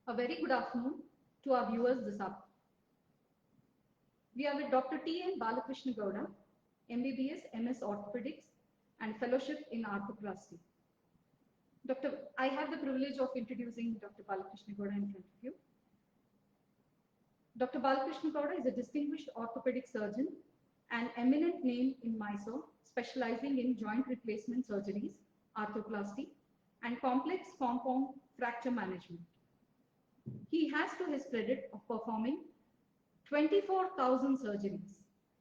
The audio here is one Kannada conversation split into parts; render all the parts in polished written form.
A very good afternoon to our viewers this afternoon. We are with Dr. T.N. Balakrishne Gowdru, MBBS, MS Orthopaedics and Fellowship in Arthroplasty. I have the privilege of introducing Dr. Balakrishne Gowdru in front of you. Dr. Balakrishne Gowdru is a distinguished orthopedic surgeon, an eminent name in Mysore, specializing in joint replacement surgeries, arthroplasty, and complex compound fracture management. He has to his credit of performing 24,000 surgeries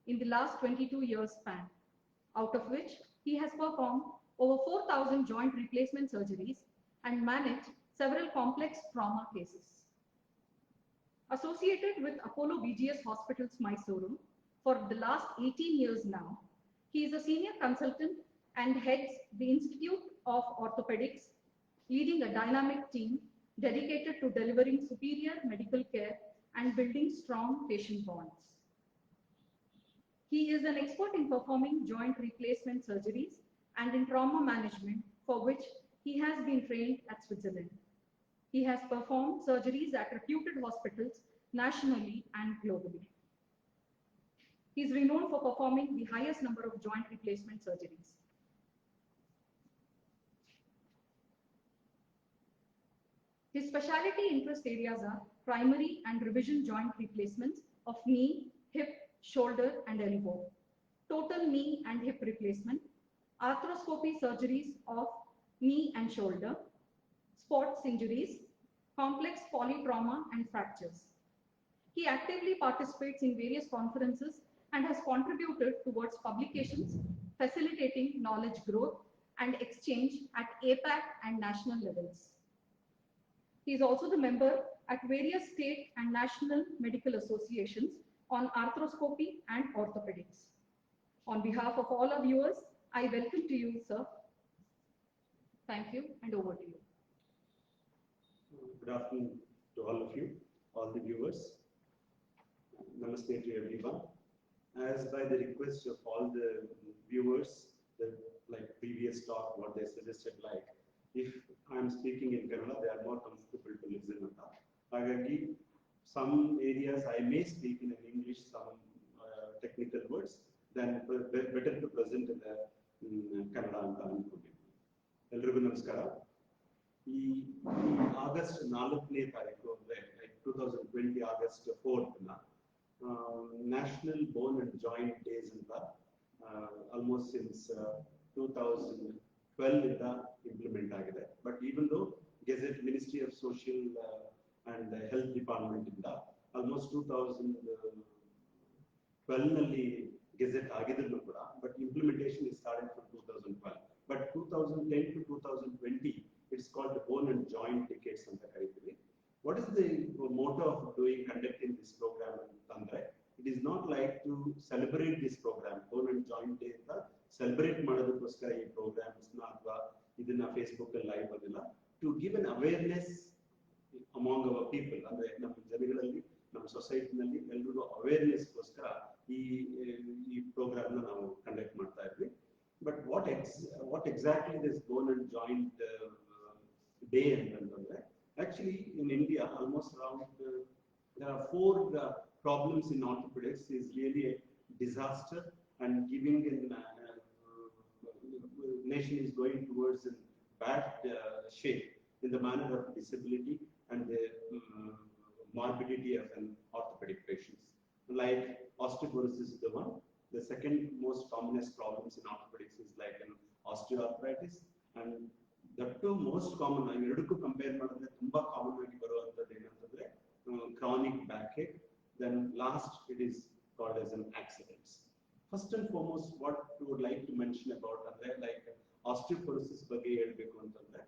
in the last 22 years span, out of which he has performed over 4,000 joint replacement surgeries and managed several complex trauma cases. Associated with Apollo BGS Hospitals, Mysuru, for the last 18 years now, he is a senior consultant and heads the Institute of Orthopaedics, leading a dynamic team dedicated to delivering superior medical care and building strong patient bonds. He is an expert in performing joint replacement surgeries and in trauma management, for which he has been trained at Switzerland. He has performed surgeries at reputed hospitals nationally and globally. He is renowned for performing the highest number of joint replacement surgeries. His specialty interest areas are primary and revision joint replacements of knee, hip, shoulder and elbow, total knee and hip replacement, arthroscopy surgeries of knee and shoulder, sports injuries, complex polytrauma and fractures. He actively participates in various conferences and has contributed towards publications facilitating knowledge growth and exchange at APAC and national levels. He is also the member at various state and national medical associations on arthroscopy and orthopedics. On behalf of all our viewers, I welcome to you, sir. Thank you, and over to you. Good afternoon to all of you, all the viewers. Namaste to everyone. As by the request of all the viewers, like previous talk, what they suggested, like if I am speaking in Kannada, they are more comfortable to listen to that. Some areas I may speak in English, some technical words, then better to present in the Kannada and Tamil. Elrigu namaskara. ಈ ಆಗಸ್ಟ್ 4ನೇ ತಾರೀಕು ಅಂದರೆ 2020 August 4th national bone and joint days ಅಂತ ಆಲ್ಮೋಸ್ಟ್ ಸಿನ್ಸ್ 2012 ಇಂದ ಇಂಪ್ಲಿಮೆಂಟ್ ಆಗಿದೆ. But even though gazette ministry of social and health department ಇಂದ ಆಲ್ಮೋಸ್ಟ್ 2012 ನಲ್ಲಿ ಗೆಜೆಟ್ ಆಗಿದ್ರು ಕೂಡ, but implementation is started from 2012. But 2010 to 2020 it's called the bone and joint decades anta karithiri. What is the motto of conducting this program andre? It is not like to celebrate this program, bone and joint day anta celebrate madodakoskara ee programs na athwa idನ್ನ Facebook live adilla, to give an awareness among our people, andre ನಮ್ಮ ಜನಗಳಲ್ಲಿ ನಮ್ಮ ಸೊಸೈಟಿ ನಲ್ಲಿ ಎಲ್ಲರಿಗೂ ಅವೇರ್ನೆಸ್ ಗೋಸ್ಕರ ಈ ಪ್ರೋಗ್ರಾಮ್ ನ ನಾವು ಕಂಡಕ್ಟ್ ಮಾಡ್ತಾ ಇದ್ವಿ. But what exactly this bone and joint day and actually in India almost around there are 4 problems in orthopedics is really a disaster, and giving in nation is going towards a bad shape in the manner of disability and the morbidity of an orthopedic patients. Like osteoporosis is the one. The second most commonest problems in orthopedics is like an osteoarthritis, and the two most common, I ಎರಡಕ್ಕೂ ಕಂಪೇರ್ ಮಾಡಿದ್ರೆ ತುಂಬಾ ಕಾಮನ್ ಆಗಿ ಬರುವಂತದ್ದು ಏನಂತಂದ್ರೆ chronic backache. Then last it is called as an accidents. First and foremost, what we would like to mention about ಅಂದ್ರೆ like osteoporosis ಬಗ್ಗೆ ಹೇಳಬೇಕು ಅಂತಂದ್ರೆ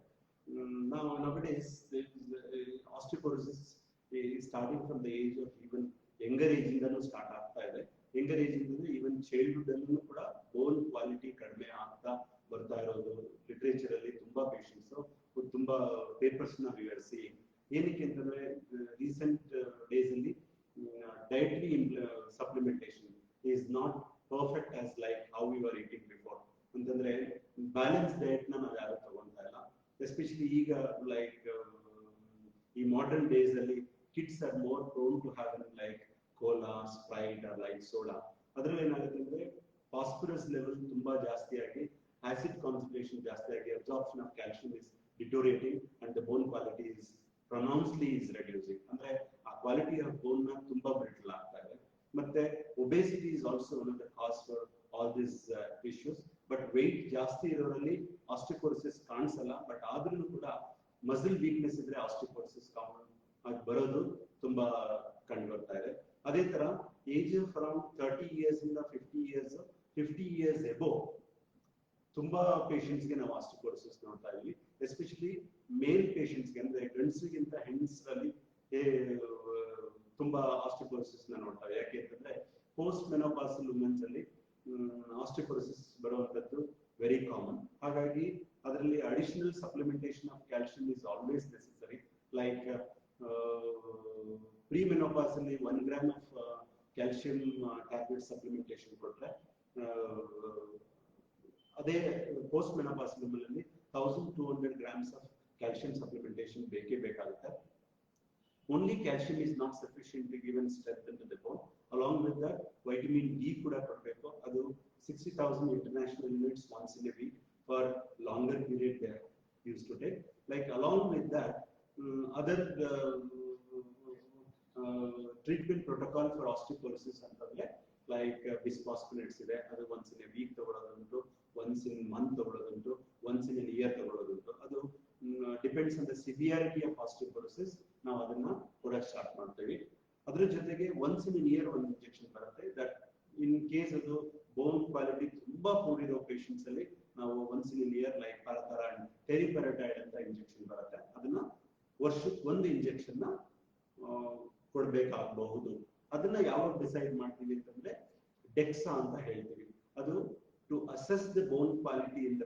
nowadays osteoporosis is starting from the age of even younger age ಇಂದನೂ ಸ್ಟಾರ್ಟ್ ಆಗ್ತಾ ಇದೆ. ಯಂಗರ್ ಏಜ್ ಇಂದ ಈವನ್ ಚೈಲ್ಡ್ಹುಡ್ ಅಲ್ಲೂ ಕೂಡ ಬೋನ್ ಕ್ವಾಲಿಟಿ ಕಡಿಮೆ ಆಗ್ತಾ ಬರ್ತಾ ಇರೋದು ಲಿಟರೇಚರ್ ಅಲ್ಲಿ ತುಂಬಾ ಪೇಷಂಟ್ಸ್ ತುಂಬಾ ಪೇಪರ್ಸ್ ನ ವಿವರಿಸಿ. ಏನಕ್ಕೆ ಅಂತಂದ್ರೆ ರೀಸೆಂಟ್ ಡೇಸ್ ಅಲ್ಲಿ dietary supplementation is not perfect as like how we were eating before ಅಂತಂದ್ರೆ ಬ್ಯಾಲೆನ್ಸ್ ಡಯಟ್ ನ ನಾವು ಯಾರು ತಗೊಂತಾ ಇಲ್ಲ. ಎಸ್ಪೆಷಲಿ ಈಗ ಲೈಕ್ ಈ modern days kids are more prone to having like cola, Sprite or like soda. ಅದರಲ್ಲಿ ಏನಾಗುತ್ತೆ ಅಂದ್ರೆ phosphorus level ತುಂಬಾ ಜಾಸ್ತಿ ಆಗಿ acid concentration ಜಾಸ್ತಿ ಆಗಿ absorption of calcium is deteriorating and the bone quality is pronouncedly is reducing. ಅಂದ್ರೆ ಆ quality of bone ನ ತುಂಬಾ brittle ಆಗ್ತಾ ಇದೆ. ಮತ್ತೆ obesity is also one of the cause for all these issues. But weight ಜಾಸ್ತಿ ಇರೋರಲ್ಲಿ osteoporosis ಕಾಣಿಸಲ್ಲ, ಬಟ್ ಆದ್ರೂ ಕೂಡ ಮಸಲ್ ವೀಕ್ನೆಸ್ ಇದ್ರೆ osteoporosis ಕಾಮನ್ ಆಗಿ ಬರೋದು ತುಂಬಾ ಕಂಡು ಬರ್ತಾ ಇದೆ. ಅದೇ ತರ ಏಜ್ ಆಫ್ ಅರೌಂಡ್ 30 ಇಯರ್ಸ್ ಇಂದ 50 ಇಯರ್ಸ್ 50 ಇಯರ್ಸ್ ಎಬೋ ತುಂಬಾ ಪೇಷಂಟ್ಸ್ ಗೆ ನಾವು ಆಸ್ಟಿಯೋಪೊರೋಸಿಸ್ ನೋಡ್ತಾ ಇದ್ವಿ. ಎಸ್ಪೆಷಲಿ ಮೇಲ್ ಪೇಷಂಟ್ಸ್ ಗೆ ಅಂದ್ರೆ ಗಂಡಸರಿಗಿಂತ ಹೆಂಗಸರಲ್ಲಿ ತುಂಬಾ ಆಸ್ಟಿಯೋಪೊರೋಸಿಸ್ ನ ನೋಡ್ತಾ ಇದ್ವಿ. ಯಾಕೆ ಅಂತಂದ್ರೆ ಪೋಸ್ಟ್ ಮೆನೋಪಾಸಲ್ ವುಮೆನ್ಸ್ ಅಲ್ಲಿ ಆಸ್ಟಿಯೋಪೊರೋಸಿಸ್ ಬರುವಂತದ್ದು ವೆರಿ ಕಾಮನ್. ಹಾಗಾಗಿ ಅದರಲ್ಲಿ additional supplementation of calcium is always necessary. Like pre-menopause ಅಲ್ಲಿ 1 gram of calcium tablet supplementation ಕೊಟ್ರೆ, ಅದೇ post menopause ಅಲ್ಲಿ 1200 grams of calcium supplementation ಬೇಕೇ ಬೇಕಾಗುತ್ತೆ. Only calcium is not sufficient to give strength into the bone. Along with that, vitamin D ಕೂಡ ಕೊಡಬೇಕು. ಅದು 60,000 international units once in a week for longer period they used to take. Like along with that, other treatment protocol for osteoporosis ಅಂತಂದ್ರೆ like bisphosphonates ಇದೆ, ಅದು once in a week ತಗೊಳ್ಳೋದುಂಟು, once in month ತಗೊಳ್ಳೋದುಂಟು, once in a year ತಗೊಳ್ಳೋದುಂಟು. ಅದು depends on the severity of osteoporosis. ನಾವು ಅದನ್ನ ಕೊಡಕ್ಕೆ ಸ್ಟಾರ್ಟ್ ಮಾಡ್ತೀವಿ. ಅದ್ರ ಜೊತೆಗೆ once in a year ಒಂದು ಇಂಜೆಕ್ಷನ್ ಬರುತ್ತೆ. ದಟ್ ಇನ್ ಕೇಸ್ ಅದು ಬೋನ್ ಕ್ವಾಲಿಟಿ ತುಂಬಾ ಕೂಡಿರೋ ಪೇಷಂಟ್ಸ್ ಅಲ್ಲಿ ನಾವು once in a year like ಪಾರತಾರ ಅಂಡ್ ಟೆರಿಪೆರಟೈಡ್ ಅಂತ ಇಂಜೆಕ್ಷನ್ ಬರುತ್ತೆ. ಅದನ್ನ ವರ್ಷಕ್ಕೆ ಒಂದು ಇಂಜೆಕ್ಷನ್ ನ ಕೊಡಬೇಕಾಗಬಹುದು. ಅದನ್ನ ಯಾವಾಗ ಡಿಸೈಡ್ ಮಾಡ್ತೀವಿ ಅಂತಂದ್ರೆ ಡೆಕ್ಸಾ ಅಂತ ಹೇಳ್ತೀವಿ. ಅದು to assess the bone quality in the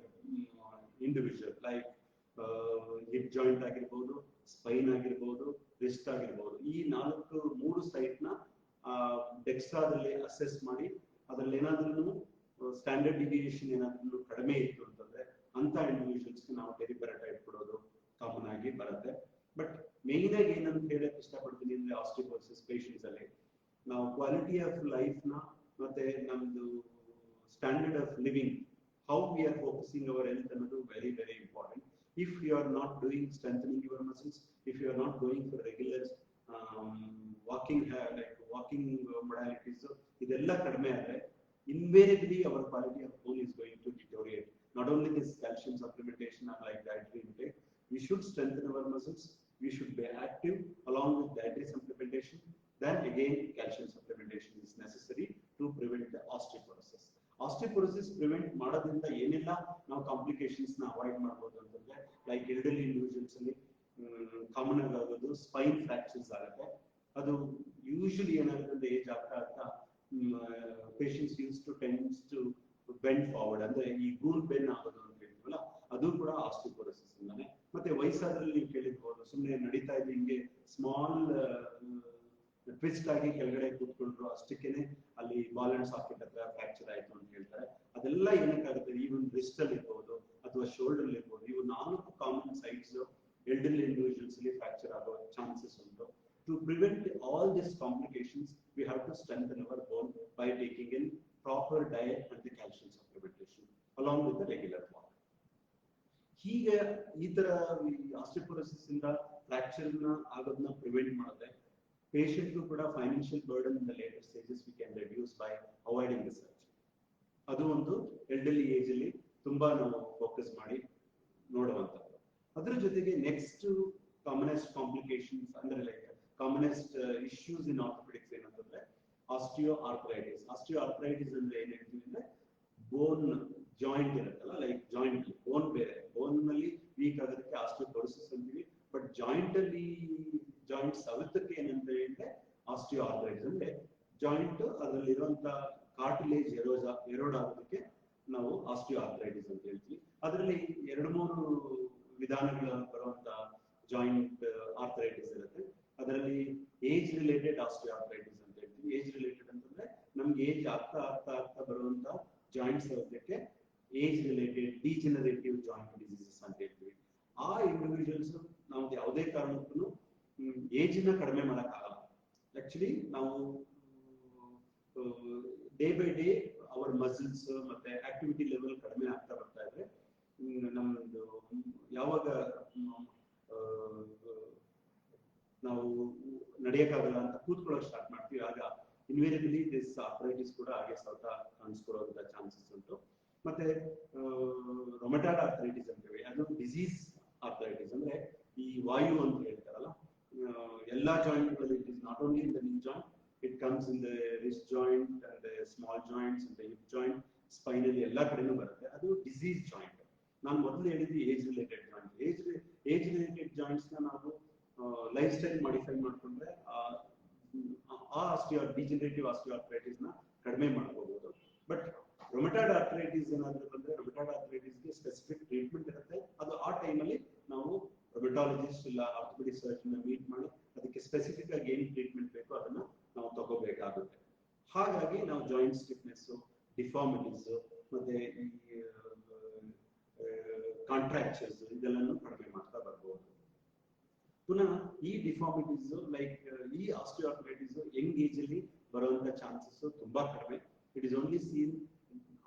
individual, like hip joint ಆಗಿರ್ಬೋದು, ಸ್ಪೈನ್ ಆಗಿರ್ಬೋದು, ರಿಸ್ಟ್ ಆಗಿರ್ಬೋದು. ಈ 3 ಸೈಟ್ ನ ಡೆಕ್ಸಾದಲ್ಲಿ ಅಸೆಸ್ ಮಾಡಿ ಅದ್ರಲ್ಲಿ ಏನಾದ್ರೂ ಸ್ಟ್ಯಾಂಡರ್ಡ್ ಡಿವಿಯೇಷನ್ ಏನಾದ್ರೂ ಕಡಿಮೆ ಇತ್ತು ಅಂತಂದ್ರೆ ಅಂತ ಇಂಡಿವಿಜುವಲ್ಸ್ಗೆ ನಾವು ಟೆರಿಪೆರಟೈಡ್ ಕೊಡೋದು ಕಾಮನ್ ಆಗಿ ಬರುತ್ತೆ. ಬಟ್ ಮೇನ್ ಆಗಿ ಏನಂತ ಹೇಳಕ್ ಇಷ್ಟಪಡ್ತೀನಿ ಅಂದ್ರೆ ಆಸ್ಟಿಯೋಪೊರೋಸಿಸ್ ಪೇಷಂಟ್ಸ್ ಅಲ್ಲಿ ನಾವು ಕ್ವಾಲಿಟಿ ಆಫ್ ಲೈಫ್ ನ ಮತ್ತೆ ನಮ್ದು standard of living, how we are focusing our health ಅನ್ನೋದು very very important. If you are not doing strengthening your muscles, if you are not going for regular walking modalities, ಇದೆಲ್ಲ ಕಡಿಮೆ ಆದ್ರೆ invariably our quality of bone is going to deteriorate. Not only this calcium supplementation or like dietary intake, we should strengthen our muscles, we should be active along with dietary supplementation. Then again calcium supplementation is necessary to prevent the osteoporosis. Osteoporosis prevent ಮಾಡೋದ್ರಿಂದ ಏನೆಲ್ಲ ನಾವು ಕಾಂಪ್ಲಿಕೇಶನ್ಸ್ ನ ಅವಾಯ್ಡ್ ಮಾಡಬಹುದು ಅಂತಂದ್ರೆ ಲೈಕ್ ಎಲ್ಡರ್ಲಿ ಇಂಡಿವಿಜುವಲ್ಸ್ ಅಲ್ಲಿ ಕಾಮನ್ ಆಗಿ ಆಗೋದು ಸ್ಪೈನ್ ಫ್ರಾಕ್ಚರ್ಸ್ ಆಗುತ್ತೆ. ಅದು ಯೂಶಲಿ ಏನಾಗುತ್ತೆ ಏಜ್ ಆಗ್ತಾ ಆಗ್ತಾ patients used to tends to bend forward, ಅಂದ್ರೆ ಈ ಗೂನ್ ಬೆನ್ ಆಗೋದು ಅಂತ ಹೇಳ್ತೀವಲ್ಲ, ಅದು ಕೂಡ ಆಸ್ಟಿಯೋಪೊರೋಸಿಸ್ ಇಂದಾನೆ. ಮತ್ತೆ ವಯಸ್ಸಾದ್ರಲ್ಲಿ ನೀವು ಕೇಳಿರ್ಬೋದು, ಸುಮ್ಮನೆ ನಡೀತಾ ಇದ್ದು ಹಿಂಗೆ ಸ್ಮಾಲ್ ಟ್ವಿಸ್ಟ್ ಆಗಿ ಕೆಳಗಡೆ ಕೂತ್ಕೊಂಡ್ರು ಅಷ್ಟಕ್ಕೇನೆ ಅಲ್ಲಿ ಬಾಲ್ ಅಂಡ್ ಸಾಕೆಟ್ ಹತ್ರ ಫ್ರಾಕ್ಚರ್ ಆಯ್ತು ಅಂತ ಹೇಳ್ತಾರೆ. ಅದೆಲ್ಲ ಏನಕ್ಕಾಗುತ್ತೆ, ಈವನ್ ರಿಸ್ಟ್ ಅಲ್ಲಿ ಇರ್ಬೋದು ಅಥವಾ ಶೋಲ್ಡರ್ ಅಲ್ಲಿ ಇರ್ಬೋದು. ಇವು 4 ಕಾಮನ್ ಸೈಟ್ಸ್ ಎಲ್ಡರ್ಲಿ ಇಂಡಿವಿಜುವಲ್ಸ್ ಅಲ್ಲಿ ಫ್ರಾಕ್ಚರ್ ಆಗೋ ಚಾನ್ಸಸ್ ಉಂಟು. To prevent all these complications, we have to strengthen our bone by taking in proper diet and the calcium supplementation along with the regular walk. ಹೀಗೆ ಈ ತರ ಆಸ್ಟಿಯೋಪೊರೋಸಿಸ್ ಇಂದ ಫ್ರಾಕ್ಚರ್ ನ ಆಗೋದನ್ನ ಪ್ರಿವೆಂಟ್ ಮಾಡಿದ್ರೆ ಪೇಷಂಟ್ ಕೂಡ financial burden in the later stages we can reduce by avoiding the surgery. ಅದು ಒಂದು ಎಲ್ಡರ್ಲಿ ಏಜ್ ಅಲ್ಲಿ ತುಂಬಾ ನಾವು ಫೋಕಸ್ ಮಾಡಿ ನೋಡುವಂತದ್ದು. ಅದರ ಜೊತೆಗೆ ನೆಕ್ಸ್ಟ್ ಕಾಮನೆಸ್ಟ್ ಕಾಂಪ್ಲಿಕೇಶನ್ಸ್ ಅಂದ್ರೆ ಲೈಕ್ ಕಾಮನೆಸ್ಟ್ ಇಶ್ಯೂಸ್ ಇನ್ ಆರ್ಥೋಪೆಡಿಕ್ಸ್ ಏನಂತಂದ್ರೆ ಆಸ್ಟಿಯೋಆರ್ಥರೈಟಿಸ್. ಆಸ್ಟಿಯೋಆರ್ಥರೈಟಿಸ್ ಅಂದ್ರೆ ಏನ್ ಹೇಳ್ತೀವಿ ಅಂದ್ರೆ ಬೋನ್ ಜಾಯಿಂಟ್ ಇರುತ್ತಲ್ಲ, ಲೈಕ್ ಜಾಯಿಂಟ್ ಬೋನ್ ಬೇರೆ, ಬೋನ್ ನಲ್ಲಿ ವೀಕ್ ಆಗೋದಕ್ಕೆ ಆಸ್ಟಿಯೋಪೊರೋಸಿಸ್ ಅಂತೀವಿ. ಬಟ್ ಜಾಯಿಂಟ್ ಅಲ್ಲಿ ಜಾಯಿಂಟ್ ಸವೆತಕ್ಕೆ ಏನಂತ ಹೇಳಿದ್ರೆ ಆಸ್ಟಿಯೋಆರ್ಥರೈಟಿಸ್ ಅಂದ್ರೆ ಜಾಯಿಂಟ್ ಅದರಲ್ಲಿರುವಂತ ಕಾರ್ಟಿಲೇಜ್ ಎರೋಡ್ ಆಗೋದಕ್ಕೆ ನಾವು ಆಸ್ಟಿಯೋಆರ್ಥರೈಟಿಸ್ ಅಂತ ಹೇಳ್ತೀವಿ. ಅದರಲ್ಲಿ 2-3 ವಿಧಾನಗಳ ಬರುವಂತ ಜಾಯಿಂಟ್ ಆರ್ಥರೈಟಿಸ್ ಇರುತ್ತೆ. ಅದರಲ್ಲಿ ಏಜ್ ರಿಲೇಟೆಡ್ ಆಸ್ಟಿಯೋಆರ್ಥರೈಟಿಸ್ ಅಂತ ಹೇಳ್ತೀವಿ. ಏಜ್ ರಿಲೇಟೆಡ್ ಅಂತಂದ್ರೆ ನಮ್ಗೆ ಏಜ್ ಆಗ್ತಾ ಆಗ್ತಾ ಆಗ್ತಾ ಬರುವಂತ ಜಾಯಿಂಟ್ಸ್ ಇರೋದಕ್ಕೆ age related degenerative joint diseases ಅಂತ ಹೇಳ್ತೀವಿ. ಆ ಇಂಡಿವಿಜುವಲ್ಸ್ ನಾವು ಯಾವುದೇ ಕಾರಣಕ್ಕೂ ಏಜ್ನ ಕಡಿಮೆ ಮಾಡೋಕ್ಕಾಗಲ್ಲ. ಆಕ್ಚುಲಿ ನಾವು day by day our muscles ಮತ್ತೆ ಆಕ್ಟಿವಿಟಿ ಲೆವೆಲ್ ಕಡಿಮೆ ಆಗ್ತಾ ಬರ್ತಾ ಇದ್ರೆ ನಮ್ದು ಯಾವಾಗ ನಾವು ನಡೆಯಕ್ಕಾಗಲ್ಲ ಅಂತ ಕೂತ್ಕೊಳ್ಳೋಕೆ ಸ್ಟಾರ್ಟ್ ಮಾಡ್ತೀವಿ, ಆಗ ಇನ್ವೇರಿಯಬಲಿ ದಿಸ್ ಆರ್ಥರೈಟಿಸ್ ಕೂಡ ಹಾಗೆ ಸ್ವಲ್ಪ ಕಾಣಿಸ್ಕೊಳ್ಳೋಂಥ ಚಾನ್ಸಸ್ ಉಂಟು. ಮತ್ತೆ ರೊಮಟಾಯ್ಡ್ ಆರ್ಥರೈಟಿಸ್ ಅಂತೀವಿ, ಅದು ಡಿಸೀಸ್ ಆರ್ಥರೈಟಿಸ್, ಅಂದ್ರೆ ಈ ವಾಯು ಅಂತ ಹೇಳ್ತಾರಲ್ಲ, ಎಲ್ಲಾ ಜಾಯಿಂಟ್ಗಳಲ್ಲಿ, it is not only in the knee joint, it comes in the wrist joint and the small joints and the hip joint, ಸ್ಪೈನಲ್ಲಿ ಎಲ್ಲಾ ಕಡೆನೂ ಬರುತ್ತೆ. ಅದು ಡಿಸೀಸ್ ಜಾಯಿಂಟ್. ನಾನು ಮೊದಲು ಹೇಳಿದ್ದು age related joint. Age related joints ನ ನಾವು ಲೈಫ್ ಸ್ಟೈಲ್ ಮಾಡಿಫೈ ಮಾಡ್ಕೊಂಡ್ರೆ ಡಿಜನರೇಟಿವ್ ಆಸ್ಟಿಯೋಆರ್ಥರೈಟಿಸ್ ನ ಕಡಿಮೆ ಮಾಡ್ಕೋಬಹುದು. ಬಟ್ ರೊಮಟಾಯ್ಡ್ ಆರ್ಥರೈಟಿಸ್ ಏನಾದ್ರು ಬಂದ್ರೆ ರೊಮಟಾಯ್ಡ್ ಆರ್ಥರೈಟಿಸ್ಗೆ ಸ್ಪೆಸಿಫಿಕ್ ಟ್ರೀಟ್ಮೆಂಟ್ ಇರುತ್ತೆ. ಅದು ಆ ಟೈಮಲ್ಲಿ ನಾವು ರೊಮಟಾಲಜಿಸ್ಟ್ ಇಲ್ಲ ಆರ್ಥೋಪೆಡಿಕ್ ಸರ್ಜನ್ ಮೀಟ್ ಮಾಡಿ ಅದಕ್ಕೆ ಸ್ಪೆಸಿಫಿಕ್ ಆಗಿ ಏನು ಟ್ರೀಟ್ಮೆಂಟ್ ಬೇಕೋ ಅದನ್ನ ನಾವು ತಗೋಬೇಕಾಗುತ್ತೆ. ಹಾಗಾಗಿ ನಾವು ಜಾಯಿಂಟ್ ಸ್ಟಿಫ್ನೆಸ್, ಡಿಫಾರ್ಮಿಟೀಸ್ ಮತ್ತೆ ಈ ಕಾಂಟ್ರಾಕ್ಚರ್ಸ್ ಇದೆಲ್ಲನೂ ಕಡಿಮೆ ಮಾಡ್ತಾ ಬರ್ಬೋದು. ಪುನಃ ಈ ಡಿಫಾರ್ಮಿಟೀಸ್ ಲೈಕ್ ಈ ಆಸ್ಟಿಯೋಆರ್ಥರೈಟಿಸ್ ಯಂಗ್ ಏಜ್ ಅಲ್ಲಿ ಬರುವಂತ ಚಾನ್ಸಸ್ ತುಂಬಾ ಕಡಿಮೆ. It is only seen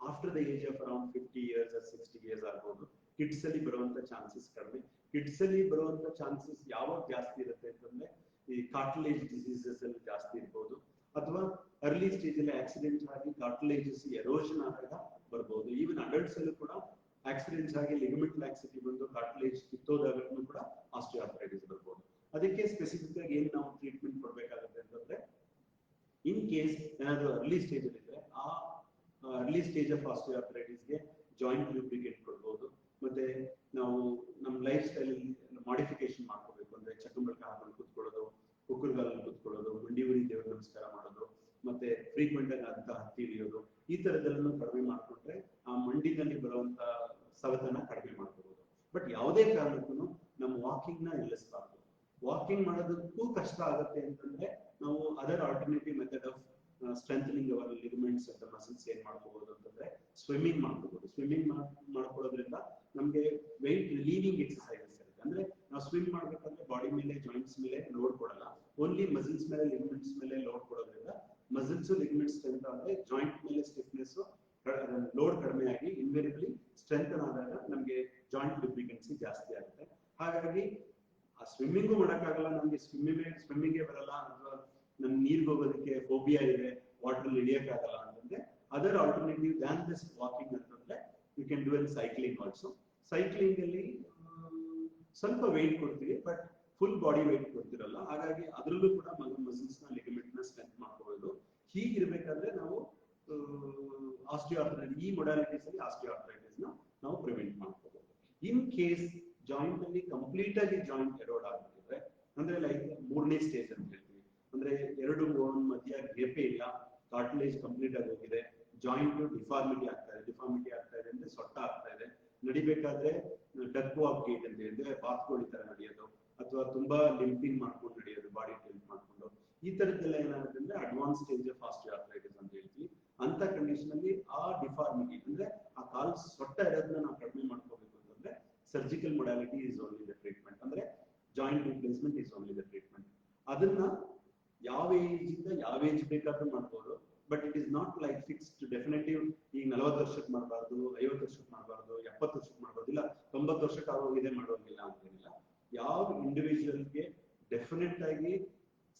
after the age of around 50 years or 60 years ಆಗ್ಬೋದು. ಕಿಡ್ಸ್ ಅಲ್ಲಿ ಬರುವಂತ ಚಾನ್ಸಸ್ ಕಡಿಮೆ. ಕಿಡ್ಸ್ ಅಲ್ಲಿ ಬರುವಂತ ಚಾನ್ಸಸ್ ಯಾವಾಗ ಜಾಸ್ತಿ ಇರುತ್ತೆ ಅಂತಂದ್ರೆ ಈ ಕಾರ್ಟಿಲೇಜ್ ಡಿಸೀಸಸ್ ಅಲ್ಲಿ ಜಾಸ್ತಿ ಇರ್ಬೋದು, ಅಥವಾ ಅರ್ಲಿ ಸ್ಟೇಜ್ ಅಲ್ಲಿ ಆಕ್ಸಿಡೆಂಟ್ ಆಗಿ ಕಾರ್ಟಿಲೇಜಸ್ ಎರೋಷನ್ ಆದಾಗ ಬರ್ಬೋದು. ಈವನ್ ಅಡಲ್ಟ್ಸ್ ಅಲ್ಲೂ ಕೂಡ ಆಕ್ಸಿಡೆಂಟ್ಸ್ ಆಗಿ ಲಿಗಮೆಂಟ್ ಲ್ಯಾಕ್ಸಿಟಿ ಬಂದು ಕಾರ್ಟಿಲೇಜ್ ಕಿತ್ತೋದಾಗಲೂ ಕೂಡ ಆಸ್ಟಿಯೋಆರ್ಥರೈಟಿಸ್ ಬರ್ಬೋದು. ಅದಕ್ಕೆ ಸ್ಪೆಸಿಫಿಕ್ ಆಗಿ ಏನು ನಾವು ಟ್ರೀಟ್ಮೆಂಟ್ ಕೊಡಬೇಕಾಗುತ್ತೆ ಅಂತಂದ್ರೆ, ಇನ್ ಕೇಸ್ ಏನಾದರೂ ಅರ್ಲಿ ಸ್ಟೇಜ್ ಅಲ್ಲಿ ಇದ್ರೆ ಆ early stage of ಆಸ್ಟಿಯೋಆರ್ಥರೈಟಿಸ್ಗೆ joint lubricate ಕೊಡ್ಬೋದು. ಮತ್ತೆ ನಾವು ನಮ್ಮ ಲೈಫ್ ಸ್ಟೈಲ್ ಅಲ್ಲಿ ಮಾಡಿಫಿಕೇಶನ್ ಮಾಡ್ಕೋಬೇಕು ಅಂದ್ರೆ ಚಕ್ಕಂಬಳಕ ಹಾಕೊಂಡು ಕೂತ್ಕೊಳ್ಳೋದು, ಕುಕ್ಕರ್ಗಾಲಲ್ಲಿ ಕೂತ್ಕೊಳ್ಳೋದು, ಮಂಡಿ ಉರಿ ದೇವರ ನಮಸ್ಕಾರ ಮಾಡೋದು, ಮತ್ತೆ ಫ್ರೀಕ್ವೆಂಟ್ ಆಗಿ ಅಂತ ಹತ್ತಿ ಇಳಿಯೋದು, ಈ ತರದೆಲ್ಲನೂ ಕಡಿಮೆ ಮಾಡ್ಕೊಂಡ್ರೆ ಆ ಮಂಡಿನಲ್ಲಿ ಬರುವಂತ ಸವೆತನ ಕಡಿಮೆ ಮಾಡ್ಕೋಬಹುದು. ಬಟ್ ಯಾವುದೇ ಕಾರಣಕ್ಕೂ ನಮ್ಮ ವಾಕಿಂಗ್ ನ ನಿಲ್ಲಿಸಬಾರ್ದು. ವಾಕಿಂಗ್ ಮಾಡೋದಕ್ಕೂ ಕಷ್ಟ ಆಗುತ್ತೆ ಅಂತಂದ್ರೆ ನಾವು other alternative method of strengthening our ligaments ಅಂತ ಮಸಲ್ಸ್ ಏನ್ ಮಾಡ್ಕೋಬಹುದು ಅಂತಂದ್ರೆ ಸ್ವಿಮ್ಮಿಂಗ್ ಮಾಡ್ಕೋಬಹುದು. ಸ್ವಿಮ್ಮಿಂಗ್ ಮಾಡ್ಕೊಳ್ಳೋದ್ರಿಂದ ನಮ್ಗೆ ವೆಯ್ಟ್ ರಿಲೀವಿಂಗ್ ಎಕ್ಸರ್ಸೈಸಸ್ ಇರುತ್ತೆ. ಅಂದ್ರೆ ನಾವು ಸ್ವಿಮ್ ಮಾಡ್ಬೇಕಂದ್ರೆ ಬಾಡಿ ಮೇಲೆ ಜಾಯಿಂಟ್ಸ್ ಮೇಲೆ ಲೋಡ್ ಕೊಡಲ್ಲ, ಓನ್ಲಿ ಮಸಲ್ಸ್ ಮೇಲೆ ಲಿಗಮೆಂಟ್ಸ್ ಮೇಲೆ ಲೋಡ್ ಕೊಡೋದ್ರಿಂದ ಮಸಲ್ಸ್ ಲಿಗಮೆಂಟ್ಸ್ ಸ್ಟ್ರೆಂತ್ ಆದ್ರೆ ಜಾಯಿಂಟ್ ಮೇಲೆ ಸ್ಟಿಫ್ನೆಸ್ ಲೋಡ್ ಕಡಿಮೆ ಆಗಿ ಇನ್ವೇರಿಯಬಲಿ ಸ್ಟ್ರೆಂತ್ ಆದಾಗ ನಮ್ಗೆ ಜಾಯಿಂಟ್ ಲುಬ್ರಿಕೆನ್ಸಿ ಜಾಸ್ತಿ ಆಗುತ್ತೆ. ಹಾಗಾಗಿ ಆ ಸ್ವಿಮ್ಮಿಂಗು ಮಾಡೋಕ್ಕಾಗಲ್ಲ, ನಮ್ಗೆ ಸ್ವಿಮ್ಮಿಂಗೇ ಬರಲ್ಲ, ಅಥವಾ ನಮ್ ನೀರ್ಗೆ ಹೋಗೋದಕ್ಕೆ ಫೋಬಿಯಾ ಇದೆ, ವಾಟರ್ ಇಳಿಯಕ್ಕಾಗಲ್ಲ ಅಂತಂದ್ರೆ other alternative than this walking ಅಂತಂದ್ರೆ you can do in cycling also. Cycling ಅಲ್ಲಿ ಸ್ವಲ್ಪ ವೆಯ್ಟ್ ಕೊಡ್ತೀವಿ ಬಟ್ ಫುಲ್ ಬಾಡಿ ವೆಯ್ಟ್ ಕೊಡ್ತಿರಲ್ಲ, ಹಾಗಾಗಿ ಅದರಲ್ಲೂ ಕೂಡ ಮಸಲ್ಸ್ ನ ಲಿಗಮೆಂಟ್ ನ ಸ್ಟ್ರೆಂತ್ ಮಾಡ್ಕೋಬಹುದು. ಹೀಗಿರ್ಬೇಕಾದ್ರೆ ನಾವು ಆಸ್ಟಿಯೋಆರ್ಥರೈಟಿಸ್ ಈ ಮೊಡಾಲಿಟೀಸ್ ಅಲ್ಲಿ ಆಸ್ಟಿಯೋಆರ್ಥರೈಟಿಸ್ ನ ನಾವು ಪ್ರಿವೆಂಟ್ ಮಾಡ್ಕೋಬಹುದು. ಇನ್ ಕೇಸ್ ಜಾಯಿಂಟ್ ಅಲ್ಲಿ ಕಂಪ್ಲೀಟ್ ಆಗಿ ಜಾಯಿಂಟ್ ಎರೋಡ್ ಆಗ್ಬಿಟ್ಟಿದ್ರೆ, ಅಂದ್ರೆ ಲೈಕ್ 3ನೇ ಸ್ಟೇಜ್ ಅಂತ ಹೇಳ್ತೀವಿ, ಅಂದ್ರೆ 2 ಬೋನ್ ಮಧ್ಯ ಗ್ಯಾಪೇ ಇಲ್ಲ, ಕಾರ್ಟಿಲೇಜ್ ಕಂಪ್ಲೀಟ್ ಆಗಿ ಹೋಗಿದೆ, ಜಾಯಿಂಟ್ ಡಿಫಾರ್ಮಿಟಿ ಆಗ್ತಾ ಇದೆ ಅಂದ್ರೆ ಸೊಟ್ಟ ಆಗ್ತಾ ಇದೆ, ನಡಿಬೇಕಾದ್ರೆ ಡಕ್ ವಾಕ್ ಗೇಟ್ ಅಂತ ಹೇಳಿದ್ರೆ ಬಾತ್ಕೋಳಿ ತರ ನಡೆಯೋದು, ಅಥವಾ ತುಂಬಾ ಲಿಂಪಿಂಗ್ ಮಾಡ್ಕೊಂಡು ನಡೆಯೋದು, ಬಾಡಿ ಟಿಲ್ಟ್ ಮಾಡ್ಕೊಂಡು, ಈ ತರದ್ದೆಲ್ಲ ಏನಾಗುತ್ತೆ ಅಂದ್ರೆ ಅಡ್ವಾನ್ಸ್ ಸ್ಟೇಜ್ ಆಫ್ ಆಸ್ಟಿಯೋಆರ್ಥರೈಟಿಸ್ ಅಂತ ಹೇಳ್ತೀವಿ. ಅಂತ ಕಂಡೀಷನ್ ಅಲ್ಲಿ ಆ ಡಿಫಾರ್ಮಿಟಿ ಅಂದ್ರೆ ಆ ಕಾಲ್ ಸೊಟ್ಟ ಇರೋದನ್ನ ನಾವು ಕಡಿಮೆ ಮಾಡ್ಕೋಬೇಕು ಅಂತಂದ್ರೆ surgical modality is only the treatment, ಅಂದ್ರೆ joint replacement is only the treatment. ಅದನ್ನ ಯಾವ ಏಜ್ ಇಂದ ಯಾವ ಏಜ್ ಬೇಕಾದ್ರೂ ಮಾಡ್ಬೋದು, but it is not like fixed definitive ಈಗ 40 ವರ್ಷಕ್ಕೆ ಮಾಡಬಾರ್ದು, 50 ವರ್ಷಕ್ಕೆ ಮಾಡಬಾರ್ದು, 70 ವರ್ಷಕ್ಕೆ ಮಾಡಬಾರ್ದು, ಇಲ್ಲ 90 ವರ್ಷಕ್ಕೆ ಆಗೋಗಿದೆ ಮಾಡೋಂಗಿಲ್ಲ ಅಂತೇನಿಲ್ಲ. ಯಾವ ಇಂಡಿವಿಜುವಲ್ಗೆ ಡೆಫಿನೆಟ್ ಆಗಿ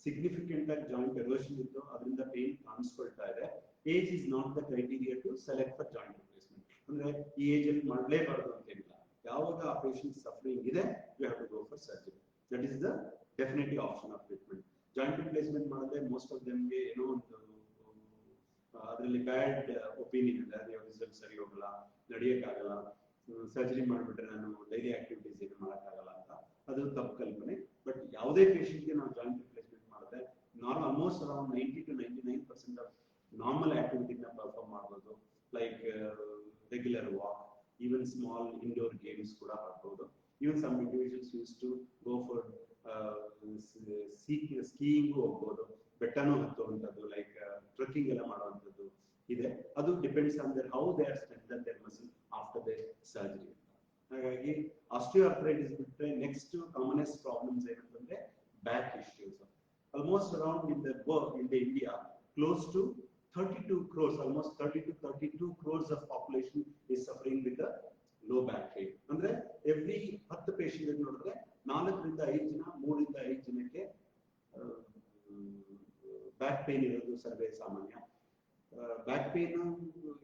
ಸಿಗ್ನಿಫಿಕೆಂಟ್ ಆಗಿ ಜಾಯಿಂಟ್ ಎರೋಷನ್ ಇದ್ದು ಅದರಿಂದ ಪೇನ್ ಕಾಣಿಸ್ಕೊಳ್ತಾ ಇದೆ, age is not the criteria to select for joint replacement. ಅಂದ್ರೆ ಈ ಏಜ್ ಅಲ್ಲಿ ಮಾಡಲೇಬಾರ್ದು ಅಂತೇನಿಲ್ಲ. ಯಾವಾಗ ಆ ಪೇಷಂಟ್ ಸಫರಿಂಗ್ ಇದೆ you have to go for surgery. That is the definitive option of treatment. Joint replacement ಮಾಡಿದ್ರೆ ಮೋಸ್ಟ್ ಆಫ್ ದೆಮ್ಗೆ ಏನೋ ಒಂದು ಅದರಲ್ಲಿ ಬ್ಯಾಡ್ ಒಪಿನಿಯನ್ ಇದೆ, ಅದು ರಿಸಲ್ಟ್ ಸರಿ ಹೋಗಲ್ಲ, ನಡೆಯಕ್ಕಾಗಲ್ಲ, ಸರ್ಜರಿ ಮಾಡಿಬಿಟ್ರೆ ನಾನು ಡೈಲಿ ಆಕ್ಟಿವಿಟೀಸ್ ಏನು ಮಾಡೋಕ್ಕಾಗಲ್ಲ ಅಂತ, ಅದು ತಪ್ಪು ಕಲ್ಪನೆ. ಬಟ್ ಯಾವುದೇ ಪೇಷಂಟ್ಗೆ ನಾವು ಜಾಯಿಂಟ್ ರಿಪ್ಲೇಸ್ಮೆಂಟ್ ಮಾಡಿದ್ರೆ almost around 90 to 99% of normal ಆಕ್ಟಿವಿಟಿನ ಪರ್ಫಾರ್ಮ್ ಮಾಡ್ಬೋದು. Like regular walk, even small indoor games ಕೂಡ ಆಡ್ಬೋದು. Even some individuals use to go for skiing ಹೋಗ್ಬೋದು, ಬೆಟ್ಟನೂ ಹತ್ತುವಂಥದ್ದು, ಲೈಕ್ ಟ್ರೆಕ್ಕಿಂಗ್ ಎಲ್ಲ ಮಾಡುವಂಥದ್ದು ಇದೆ. ಅದು depends on their how they are strengthen their muscle after they surgery. ಹಾಗಾಗಿ ಆಸ್ಟಿಯೋಆರ್ಥರೈಟಿಸ್ ಬಿಟ್ಟರೆ ನೆಕ್ಸ್ಟ್ ಕಾಮನೆಸ್ಟ್ ಪ್ರಾಬ್ಲಮ್ಸ್ ಏನಂತಂದ್ರೆ back issues. Almost around in the world, in the India, close to 32 crores, almost 30 to 32 crores of population is suffering with the low back pain. Andre every 10 patient ನೋಡಿದ್ರೆ 4 ರಿಂದ 5 ಜನ 3 ರಿಂದ 5 ಜನಕ್ಕೆ back pain ಇರೋದು ಸರ್ವೇ ಸಾಮಾನ್ಯ. Back pain,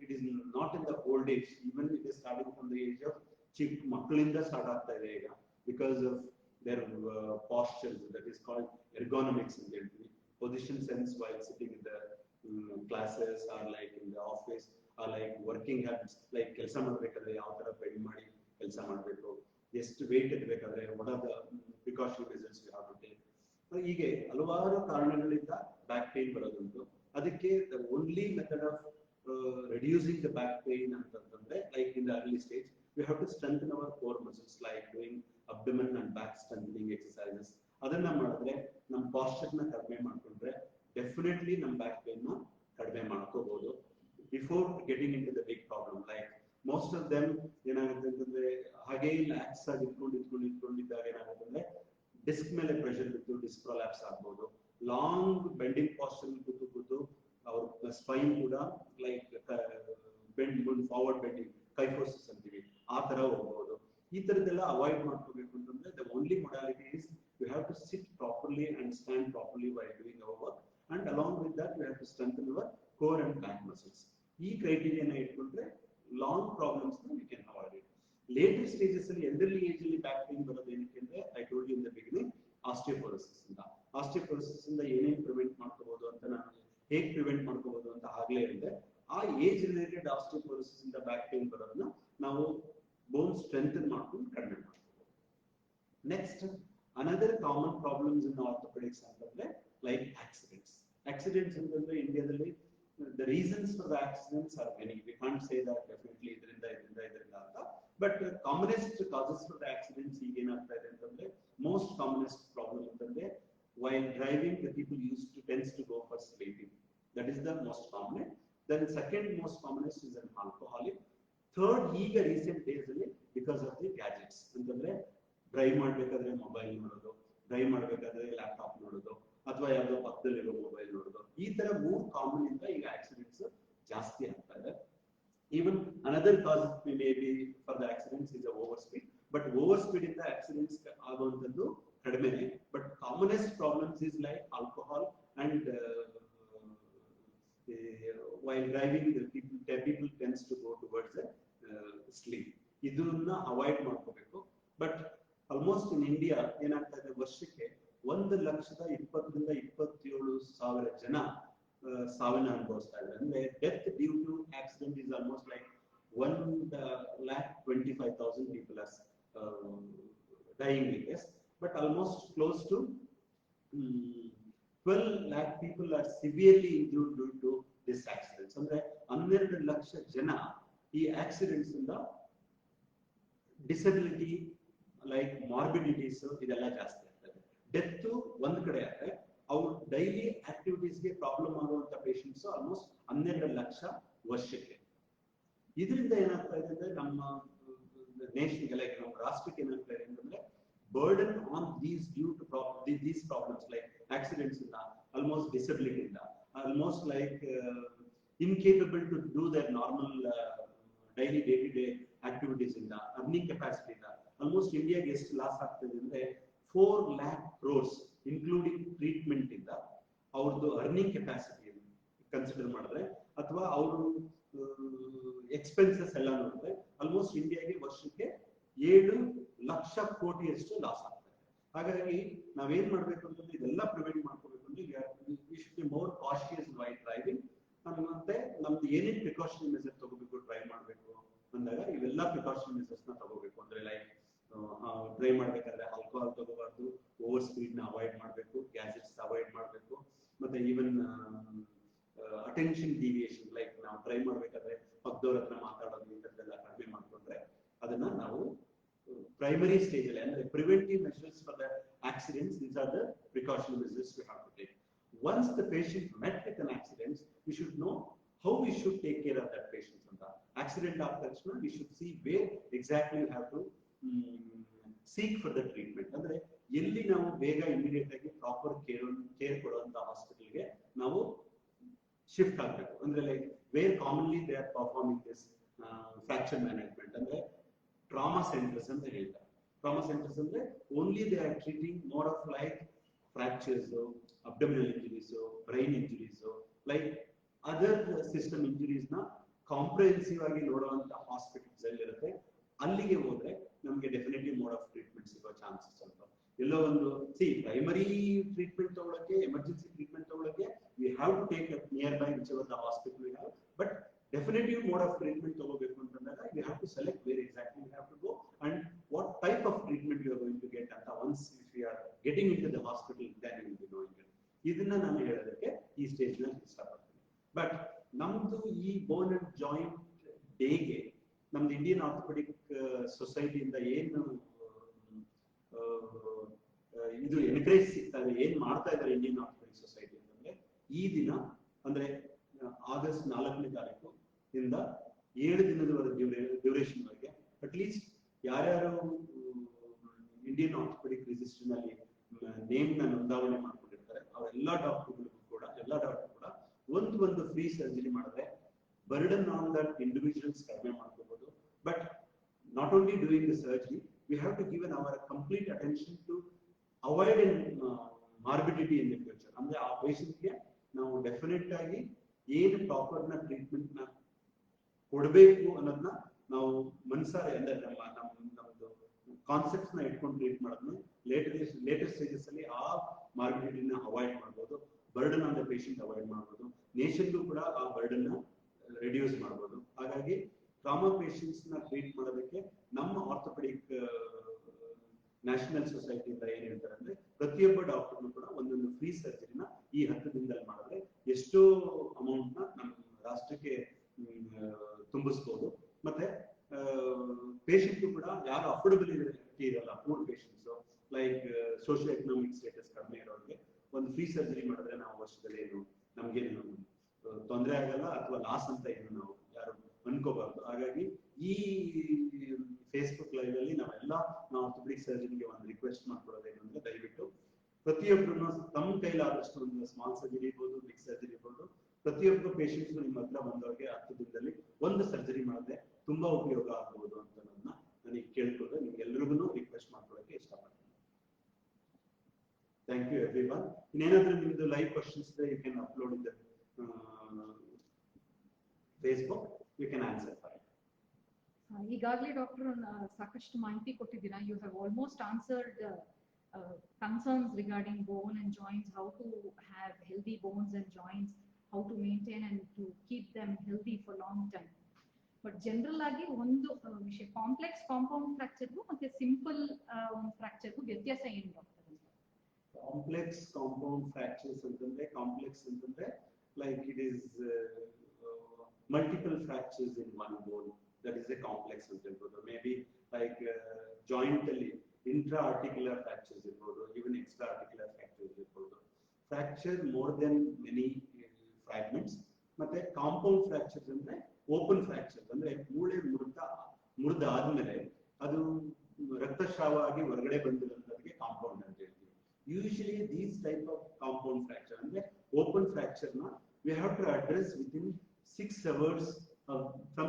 it is not in the old age, even it is starting from the age of ಚಿಕ್ಕ ಮಕ್ಕಳಿಂದ ಸ್ಟಾರ್ಟ್ ಆಗ್ತಾ ಇದೆ ಈಗ, because of their postures, that is called ergonomics ಅಂತ ಹೇಳ್ತೀವಿ. Position sense while sitting in the classes or like in the office or like working habits, like ಕೆಲಸ ಮಾಡಬೇಕಾದ್ರೆ ಯಾವ ತರ ಬೆಂಡ್ ಮಾಡಿ ಕೆಲಸ ಮಾಡಬೇಕು, ಎಷ್ಟು wait ಇಡಬೇಕಾದ್ರೆ, what are the precautionary measures we have to take. ಹೀಗೆ ಹಲವಾರು ಕಾರಣಗಳಿಂದ ಬ್ಯಾಕ್ ಪೇನ್ ಬರೋದುಂಟು. ಅದಕ್ಕೆ the only method of reducing the back pain ಅಂತಂದ್ರೆ, like in the early stage we have to strengthen our core muscles, like doing abdomen and back strengthening exercises. ಅದನ್ನ ಮಾಡಿದ್ರೆ ನಮ್ಮ ಪಾಸ್ಚರ್ ನ ಕಡಿಮೆ ಮಾಡ್ಕೊಂಡ್ರೆ ಡೆಫಿನೆಟ್ಲಿ ನಮ್ಮ ಬ್ಯಾಕ್ ಪೇನ್ ನ ಕಡಿಮೆ ಮಾಡ್ಕೋಬಹುದು before getting in to the big problem. Like most of them ಏನಾಗುತ್ತೆ ಅಂತಂದ್ರೆ ಹಾಗೆ ಲ್ಯಾಕ್ಸ್ ಆಗಿ ಇಟ್ಕೊಂಡಿದ್ದಾಗ ಏನಾಗುತ್ತೆ ಅಂದ್ರೆ ಡಿಸ್ಕ್ ಮೇಲೆ ಪ್ರೆಷರ್ ಬಿದ್ದು ಡಿಸ್ಕ್ ಪ್ರೊಲ್ಯಾಪ್ಸ್ ಆಗ್ಬೋದು. ಲಾಂಗ್ ಬೆಂಡಿಂಗ್ ಪಾಸ್ಚರ್ ಕೂತು ಅವ್ರ ಸ್ಪೈನ್ ಕೂಡ ಲೈಕ್ ಫಾರ್ವರ್ಡ್ ಬೆಂಡಿಂಗ್ ಕೈಫೋಸಿಸ್ ಅಂತೀವಿ, ಆ ತರ ಹೋಗ್ಬೋದು. ಈ ತರದೆಲ್ಲ ಅವಾಯ್ಡ್ ಮಾಡ್ಕೋಬೇಕು ಅಂತಂದ್ರೆ the only modality is you have to sit properly and stand properly while doing our work, and along with that we have to strengthen our core and back muscles. ಈ ಕ್ರೈಟೀರಿಯಾ ನ ಇಟ್ಕೊಂಡ್ರೆ ಲಾಂಗ್ ಪ್ರಾಬ್ಲಮ್ಸ್ ನ we can avoid it. Later stages ಅಲ್ಲಿ elderly age ಅಲ್ಲಿ ಬ್ಯಾಕ್ ಪೇನ್ ಬರೋದು ಏನಕ್ಕೆ ಅಂದ್ರೆ I told you in the beginning, osteoporosis ಇಂದ. ಆಸ್ಟಿಯೋಪೊರೋಸಿಸ್ ಇಂದ ಏನೇನ್ ಪ್ರಿವೆಂಟ್ ಮಾಡ್ಕೋಬಹುದು ಅಂತ, ನಾನು ಹೇಗೆ ಪ್ರಿವೆಂಟ್ ಮಾಡ್ಕೋಬಹುದು ಅಂತ ಆಗ್ಲೇ ಹೇಳಿದೆ. ಆ ಏಜ್ ರಿಲೇಟೆಡ್ ಆಸ್ಟಿಯೋಪೊರೋಸಿಸ್ ಇಂದ ಬ್ಯಾಕ್ ಪೇನ್ ಬರೋದನ್ನ ನಾವು ಬೋನ್ ಸ್ಟ್ರೆಂಥನ್ ಮಾಡ್ಕೊಂಡು ಕಡಿಮೆ ಮಾಡ್ಕೋಬಹುದು. Next another common problems in orthopaedics ಅಂತಂದ್ರೆ ಲೈಕ್ ಆಕ್ಸಿಡೆಂಟ್ಸ್ ಅಂತಂದ್ರೆ ಇಂಡಿಯಾದಲ್ಲಿ the reasons for the accidents are many. We can't say that definitely ಇದರಿಂದ ಅಂತ, but commonest causes for the accidents ಈಗ ಏನಾಗ್ತಾ ಇದೆ ಅಂತಂದ್ರೆ, most commonest problem ಅಂತಂದ್ರೆ while driving the people tends to go for sleeping. That is the most common. Then second most commonest is an alcoholic. Third, ಈಗ recent days ಅಲ್ಲಿ because of the gadgets ಅಂತಂದ್ರೆ ಡ್ರೈವ್ ಮಾಡ್ಬೇಕಾದ್ರೆ ಮೊಬೈಲ್ ನೋಡೋದು, ಡ್ರೈವ್ ಮಾಡ್ಬೇಕಾದ್ರೆ ಲ್ಯಾಪ್ಟಾಪ್ ನೋಡೋದು, ಅಥವಾ ಯಾವುದೋ ಪಕ್ಕದಲ್ಲಿರೋ ಮೊಬೈಲ್ ನೋಡೋದು, ಈ ತರ 3 ಕಾಮನ್ ಇಂದ ಈಗ ಆಕ್ಸಿಡೆಂಟ್ಸ್ ಜಾಸ್ತಿ ಆಗ್ತಾ ಇದೆ. Even another cause may be for the accidents is over speed, but over speed ಇಂದ accidents ಆಗುವಂತದ್ದು ಕಡಿಮೆನೆ. But commonest problems is like alcohol and while driving the people tends to go towards the sleep. ಇದನ್ನ ಅವಾಯ್ಡ್ ಮಾಡ್ಕೋಬೇಕು. ಬಟ್ ಆಲ್ಮೋಸ್ಟ್ ಇನ್ ಇಂಡಿಯಾ ಏನಾಗ್ತಾ ಇದೆ, ವರ್ಷಕ್ಕೆ 1,20,000 ರಿಂದ 27,000 ಜನ ಸಾವಿನ ಅನುಭವಿಸ್ತಾ ಇದ್ದಾರೆ. ಅಂದ್ರೆ death due to accident is almost like 1,25,000 people are dying with this, but almost close to 12 lakh people are severely injured due to this accidents. ಅಂದ್ರೆ 12 ಲಕ್ಷ ಜನ ಈ ಆಕ್ಸಿಡೆಂಟ್ಸ್ ಇಂದ ಡಿಸಬಿಲಿಟಿ ಲೈಕ್ ಮಾರ್ಬಿಡಿಟೀಸ್ ಇದೆಲ್ಲ ಜಾಸ್ತಿ ಆಗ್ತದೆ. ಡೆತ್ ಒಂದ್ ಕಡೆ ಆದ್ರೆ ಅವ್ರ ಡೈಲಿ ಆಕ್ಟಿವಿಟೀಸ್ಗೆ ಪ್ರಾಬ್ಲಮ್ ಆಗುವಂತ ಪೇಷಂಟ್ಸ್ ಆಲ್ಮೋಸ್ಟ್ 12 ಲಕ್ಷ ವರ್ಷಕ್ಕೆ. ಇದರಿಂದ ಏನಾಗ್ತಾ ಇದೆ ಅಂದ್ರೆ ನಮ್ಮ ನೇಷನ್ಗೆ ಲೈಕ್ ನಮ್ಮ ರಾಷ್ಟ್ರಕ್ಕೆ ಏನಾಗ್ತಾ ಇದೆ ಅಂತಂದ್ರೆ burden on these due to these problems like accidents ಇಂದ, almost disability ಇಂದ, almost like incapable to do their normal daily day-to-day activities ಇಂದ, earning capacity ಇಂದ almost ಇಂಡಿಯಾಗೆ ಎಷ್ಟು ಲಾಸ್ ಆಗ್ತದೆ ಅಂದ್ರೆ 4 lakh crores including ಟ್ರೀಟ್ಮೆಂಟ್ ಇಂದ ಅವ್ರದ್ದು ಅರ್ನಿಂಗ್ ಕೆಪಾಸಿಟಿ ಕನ್ಸಿಡರ್ ಮಾಡಿದ್ರೆ ಅಥವಾ ಅವರು ಎಕ್ಸ್ಪೆನ್ಸಸ್ ಎಲ್ಲ ನೋಡಿದ್ರೆ ಆಲ್ಮೋಸ್ಟ್ ಇಂಡಿಯಾಗೆ ವರ್ಷಕ್ಕೆ 7 ಲಕ್ಷ ಕೋಟಿಯಷ್ಟು ಲಾಸ್ ಆಗ್ತದೆ. ಹಾಗಾಗಿ ನಾವೇನ್ ಮಾಡ್ಬೇಕು ಅಂತಂದ್ರೆ ಇದೆಲ್ಲ ಪ್ರಿವೆಂಟ್ ಮಾಡ್ಕೋಬೇಕು ಅಂದ್ರೆ we should be more cautious while driving. ಮತ್ತೆ ನಮ್ದು ಏನೇನ್ ಪ್ರಿಕಾಷನರಿ ಮೆಸರ್ಸ್ ತಗೋಬೇಕು ಡ್ರೈವ್ ಮಾಡ್ಬೇಕು ಅಂದಾಗ ಇವೆಲ್ಲ ಪ್ರಿಕಾಷನರಿ ಮೆಸರ್ಸ್ ನ ತಗೋಬೇಕು. ಅಂದ್ರೆ ಲೈಕ್ ಡ್ರೈವ್ ಮಾಡ್ಬೇಕಾದ್ರೆ ಆಲ್ಕೋಹಾಲ್ ತಗೋಬಾರ್ದು, ಓವರ್ ಸ್ಪೀಡ್ ನ ಅವಾಯ್ಡ್ ಮಾಡಬೇಕು, ಗ್ಯಾಜೆಟ್ಸ್ ಅವಾಯ್ಡ್ ಮಾಡಬೇಕು, ಮತ್ತೆ ಈವನ್ ಅಟೆನ್ಷನ್ ಡಿವಿಯೇಷನ್ ಲೈಕ್ ನಾವು ಡ್ರೈವ್ ಮಾಡ್ಬೇಕಾದ್ರೆ ಪಕ್ಕದವ್ರ ಹತ್ರ ಮಾತಾಡೋದು ಇಂಥದ್ದೆಲ್ಲ ಕಡಿಮೆ ಮಾಡ್ಕೊಂಡ್ರೆ ಅದನ್ನ ನಾವು primary stage ಅಲ್ಲಿ ಅಂದ್ರೆ preventive measures for the accidents. These are the precautionary measures we have to take. Once the patient met with an accident, we should know how we should take care of that patient. Accident after we should see where exactly we have to seek for the treatment. ಅಂದ್ರೆ ಎಲ್ಲಿ ನಾವು ಬೇಗ ಇಮಿಡಿಯೇಟ್ ಆಗಿ ಪ್ರಾಪರ್ ಕೇರ್ ಕೊಡುವಂತ ಹಾಸ್ಪಿಟಲ್ಗೆ ನಾವು ಶಿಫ್ಟ್ ಆಗಬೇಕು. ಅಂದ್ರೆ like where commonly they are performing this fracture management ಅಂದ್ರೆ ಟ್ರಾಮಾ ಸೆಂಟರ್ಸ್ ಅಂತ ಹೇಳ್ತಾರೆ. ಟ್ರಾಮಾ ಸೆಂಟರ್ಸ್ ಅಂದ್ರೆ only they are treating more of like fractures, abdominal injuries, brain injuries, like other system injuries ನ ಕಾಂಪ್ರಿಹೆನ್ಸಿವ್ ಆಗಿ ನೋಡುವಂತ ಹಾಸ್ಪಿಟಲ್ಸ್ ಎಲ್ಲಿರುತ್ತೆ ಅಲ್ಲಿಗೆ ಹೋದ್ರೆ ನಮಗೆ ಡೆಫಿನೆಟ್ಲಿ ಮೋಡ್ ಆಫ್ ಟ್ರೀಟ್ಮೆಂಟ್ ಸಿಗೋ ಚಾನ್ಸಸ್ ಅಂತ. ಎಲ್ಲೋ ಒಂದು ಪ್ರೈಮರಿ ಟ್ರೀಟ್ಮೆಂಟ್ ತಗೊಳ್ಳೋಕೆ, ಎಮರ್ಜೆನ್ಸಿ ಟ್ರೀಟ್ಮೆಂಟ್ ತಗೊಳ್ಳೋಕೆ we have to take nearby whichever the hospital we have, but definitely mode of treatment ತಗೋಬೇಕು ಅಂತಂದಾಗ we have to select where exactly we have to go and what type of treatment you are going to get ಅಂತ once if you are getting in to the hospital then you will be knowing it. ಇದನ್ನ ನಾನು ಹೇಳೋದಕ್ಕೆ ಈ ಸ್ಟೇಜ್ ನಲ್ಲಿ ಇಷ್ಟಪಡ್ತೀನಿ. ಬಟ್ ನಮ್ದು ಈ ಬೋನ್ ಅಂಡ್ ಜಾಯಿಂಟ್ ಡೇಗೆ ನಮ್ದು ಇಂಡಿಯನ್ ಆರ್ಥೋಪೆಡಿಕ್ ಸೊಸೈಟಿಯಿಂದ ಏನು ಇದು ಎನ್ಕರೇಜ್ ಸಿಗ್ತಾ ಇದೆ, ಏನ್ ಮಾಡ್ತಾ ಇದ್ದಾರೆ ಇಂಡಿಯನ್ ಆರ್ಥೋಪೆಡಿಕ್ ಸೊಸೈಟಿ ಅಂತಂದ್ರೆ, ಈ ದಿನ ಅಂದ್ರೆ ಆಗಸ್ಟ್ 4ನೇ ತಾರೀಕು ಇಂದ 7 ದಿನದವರೆಗೆ ಡ್ಯೂರೇಷನ್ ವರೆಗೆ ಅಟ್ಲೀಸ್ಟ್ ಯಾರ್ಯಾರು ಇಂಡಿಯನ್ ಆರ್ಥೋಪೆಡಿಕ್ ರಿಜಿಸ್ಟರ್ ನಲ್ಲಿ ನೇಮ್ ನ ನೋಂದಾವಣೆ ಮಾಡ್ಕೊಂಡಿರ್ತಾರೆ ಅವರೆಲ್ಲ ಡಾಕ್ಟರ್ಗಳಿಗೂ ಕೂಡ ಒಂದು ಫ್ರೀ ಸರ್ಜರಿ ಮಾಡಿದ್ರೆ ಬರ್ಡನ್ ಆನ್ ದಟ್ ಇಂಡಿವಿಜುವಲ್ಸ್ ಕಡಿಮೆ ಮಾಡ್ಕೋಬಹುದು. But not only doing the surgery, we have to given our complete attention to avoid morbidity in the future. ಅಂದ್ರೆ ಆ ಪೇಷಂಟ್ಗೆ ನಾವು ಡೆಫಿನೆಟ್ ಆಗಿ ಏನು ಪ್ರಾಪರ್ ನ ಟ್ರೀಟ್ಮೆಂಟ್ ನ ಕೊಡಬೇಕು ಅನ್ನೋದನ್ನ ನಾವು ಮನಸಾರೆ ಅಂದ್ರೆ ನಮ್ದು ಕಾನ್ಸೆಪ್ಟ್ಸ್ ನ ಇಟ್ಕೊಂಡು ಟ್ರೀಟ್ ಮಾಡೋದನ್ನ ಲೇಟರ್ ಸ್ಟೇಜಸ್ ಅಲ್ಲಿ ಆ ಮಾರ್ಬಿಡಿಟಿನ ಅವಾಯ್ಡ್ ಮಾಡ್ಬೋದು, burden on the patient avoid ಮಾಡ್ಬೋದು, ನೇಷನ್ಗೂ ಕೂಡ ಆ ಬರ್ಡನ್ ನ ರೆಡ್ಯೂಸ್ ಮಾಡ್ಬೋದು. ಹಾಗಾಗಿ ಟ್ರಾಮಾ ಪೇಷಂಟ್ಸ್ ನ ಟ್ರೀಟ್ ಮಾಡೋದಕ್ಕೆ ನಮ್ಮ ಆರ್ಥೋಪೆಡಿಕ್ ನ್ಯಾಷನಲ್ ಸೊಸೈಟಿಯಿಂದ ಏನ್ ಹೇಳ್ತಾರೆ ಅಂದ್ರೆ, ಪ್ರತಿಯೊಬ್ಬ ಡಾಕ್ಟರ್ನು ಕೂಡ ಒಂದೊಂದು ಫ್ರೀ ಸರ್ಜರಿನ ಈ 10 ದಿನದಲ್ಲಿ ಮಾಡಿದ್ರೆ ಎಷ್ಟೋ ಅಮೌಂಟ್ ನ ನಮ್ಮ ರಾಷ್ಟ್ರಕ್ಕೆ ತುಂಬಿಸ್ಬೋದು. ಮತ್ತೆ ಪೇಷಂಟ್ ಕೂಡ ಯಾರು ಅಫೋರ್ಡಬಿಲಿಟಿ ಇರಲ್ಲ, poor patients like socio economic status ಕಡಿಮೆ ಇರೋರಿಗೆ ಒಂದು ಫ್ರೀ ಸರ್ಜರಿ ಮಾಡಿದ್ರೆ ನಾವು ವರ್ಷದಲ್ಲಿ ಏನು ನಮ್ಗೇನು ತೊಂದರೆ ಆಗಲ್ಲ ಅಥವಾ ಲಾಸ್ ಅಂತ ಏನು ನಾವು ಯಾರು ಅನ್ಕೋಬಾರ್ದು. ಹಾಗಾಗಿ ಈ ಫೇಸ್ಬುಕ್ ಲೈವ್ ಅಲ್ಲಿ ನಾವೆಲ್ಲ ನಾವು ಆರ್ಥೋಪೆಡಿಕ್ ಸರ್ಜನ್ಗೆ ಒಂದು ರಿಕ್ವೆಸ್ಟ್ ಮಾಡ್ಕೊಳ್ಳೋದೇನು ಅಂದ್ರೆ, ದಯವಿಟ್ಟು ಪ್ರತಿಯೊಬ್ಬರು ತಮ್ಮ ಕೈಲಾದಷ್ಟು ಒಂದು ಸ್ಮಾಲ್ ಸರ್ಜರಿ ಇರ್ಬೋದು, ಬಿಗ್ ಸರ್ಜರಿ ಇರ್ಬೋದು, ಪ್ರತಿಯೊಬ್ಬ ಪೇಷಂಟ್ಸ್ ನಿಮ್ಮ ಹತ್ರ ಬಂದವರಿಗೆ 10 ದಿನದಲ್ಲಿ ಒಂದು ಸರ್ಜರಿ ಮಾಡಿದ್ರೆ ತುಂಬಾ ಉಪಯೋಗ ಆಗಬಹುದು ಅಂತ ನನಗೆ ಕೇಳ್ಕೊಂಡು ನಿಮ್ಗೆಲ್ರಿಗೂ ರಿಕ್ವೆಸ್ಟ್ ಮಾಡ್ಕೊಳ್ಳೋಕೆ ಇಷ್ಟಪಡ್ತೀನಿ. Thank you everyone. ಇನ್ನೇನಾದ್ರೂ ನಿಮ್ದು ಲೈವ್ ಕ್ವಶನ್ಸ್ ಇದ್ರೆ you can upload in the Facebook, you can answer for it. ಈಗಾಗಲೇ ಡಾಕ್ಟರ್ ಸಾಕಷ್ಟು ಮಾಹಿತಿ ಕೊಟ್ಟಿದ್ದೀರಾ. You have almost answered concerns regarding bone and joints, how to have healthy bones and joints, how to maintain and to keep them healthy for long time. But general ಆಗಿ ಒಂದು ವಿಷಯ, ಕಾಂಪ್ಲೆಕ್ಸ್ ಕಾಂಪೌಂಡ್ ಫ್ರಾಕ್ಚರ್ಗೂ ಮತ್ತೆ ಸಿಂಪಲ್ ಫ್ರಾಕ್ಚರ್ಗೂ ವ್ಯತ್ಯಾಸ ಏನು ಡಾಕ್ಟರ್? ಕಾಂಪ್ಲೆಕ್ಸ್ ಕಾಂಪೌಂಡ್ ಫ್ರಾಕ್ಚರ್ಸ್ ಅಂತಂದ್ರೆ, ಕಾಂಪ್ಲೆಕ್ಸ್ ಅಂತಂದ್ರೆ like it is multiple fractures in one bone, that is a complex ಅಂತ ಹೇಳ್ಬೋದು. ಮೇ ಬಿ ಲೈಕ್ ಜಾಯಿಂಟ್ ಅಲ್ಲಿ intra-articular fractures ಇರ್ಬೋದು, even extra-articular fractures ಇರ್ಬೋದು. Fracture more than many fragments. ಮತ್ತೆ ಕಾಂಪೌಂಡ್ ಫ್ರಾಕ್ಚರ್ಸ್ ಅಂದ್ರೆ ಓಪನ್ ಫ್ರಾಕ್ಚರ್ಸ್ ಅಂದ್ರೆ ಮೂಳೆ ಮುರಿದಾದ್ಮೇಲೆ ಅದು ರಕ್ತಸ್ರಾವ ಆಗಿ ಹೊರಗಡೆ ಬಂದಿರೋದಕ್ಕೆ ಕಾಂಪೌಂಡ್ ಅಂತ ಹೇಳ್ತೀವಿ. Usually these type of compound fracture ಅಂದ್ರೆ ಓಪನ್ ಫ್ರಾಕ್ಚರ್ ನ we have to address within 6 hours from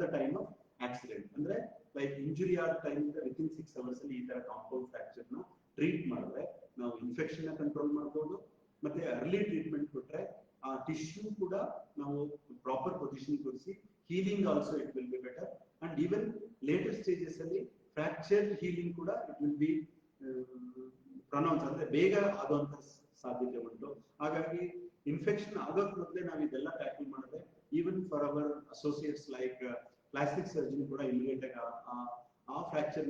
the time of accident. ಅಂದ್ರೆ ಲೈಕ್ ಇಂಜುರಿ ಆದ ಟೈಮ್ ವಿತಿನ್ 6 hours ಅಲ್ಲಿ ಈ ತರ ಕಾಂಪೌಂಡ್ ಫ್ರಾಕ್ಚರ್ ನ ಟ್ರೀಟ್ ಮಾಡಿದ್ರೆ ನಾವು ಇನ್ಫೆಕ್ಷನ್ ನ ಕಂಟ್ರೋಲ್ ಮಾಡಬಹುದು. ಮತ್ತೆ ಅರ್ಲಿ ಟ್ರೀಟ್ಮೆಂಟ್ ಕೊಟ್ರೆ ಆ ಟಿಶ್ಯೂ ಕೂಡ ನಾವು ಪ್ರಾಪರ್ ಪೊಸಿಷನ್ ಕೊಡಿಸಿ healing also it will be better. And even litre stages ಅಲ್ಲಿ ಫ್ರಾಕ್ಚರ್ ಹೀಲಿಂಗ್ ಕೂಡ ಇಟ್ ವಿಲ್ ಬಿ ಪ್ರೊನೌನ್ಸ್ ಅಂದ್ರೆ ಬೇಗ ಆಗುವಂತ ಸಾಧ್ಯತೆ ಉಂಟು. ಹಾಗಾಗಿ ಇನ್ಫೆಕ್ಷನ್ ಆಗೋಕ್ ಮೊದಲೇ ನಾವು ಇದೆಲ್ಲ ಟ್ಯಾಕಲ್ ಮಾಡಿದ್ರೆ even for our associates like plastic surgeon ಕೂಡ ಇಮಿಡಿಯೇಟ್ ಆಗಿ ಆ ಫ್ರಾಕ್ಚರ್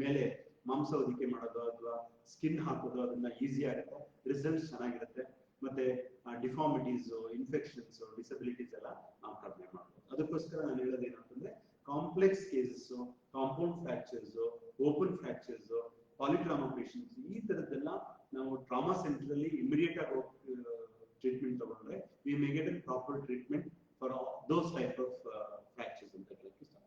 ಮೇಲೆ ಮಾಂಸ ಹೊದಿಕೆ ಮಾಡೋದು ಅಥವಾ ಸ್ಕಿನ್ ಹಾಕೋದು ಅದನ್ನ ಈಸಿ ಆಗುತ್ತೆ, ರಿಸಲ್ಟ್ಸ್ ಚೆನ್ನಾಗಿರುತ್ತೆ. ಮತ್ತೆ ಡಿಫಾರ್ಮಿಟೀಸ್, ಇನ್ಫೆಕ್ಷನ್ಸ್, ಡಿಸಬಿಲಿಟೀಸ್ ಎಲ್ಲ ನಾವು ಕಡಿಮೆ ಮಾಡ್ಬೋದು. ಅದಕ್ಕೋಸ್ಕರ ನಾನು ಹೇಳೋದು ಏನಂತಂದ್ರೆ, complex cases, compound fractures, open fractures, polytrauma patients, ಈ ತರದ್ದೆಲ್ಲ ನಾವು ಟ್ರಾಮಾ ಸೆಂಟರ್ ಅಲ್ಲಿ ಇಮಿಡಿಯೇಟ್ ಆಗಿ ಟ್ರೀಟ್ಮೆಂಟ್ ತಗೊಂಡ್ರೆ we may get A proper treatment for those type of fractures ಅಂತ ಹೇಳಕ್ಕೆ ಇಷ್ಟ.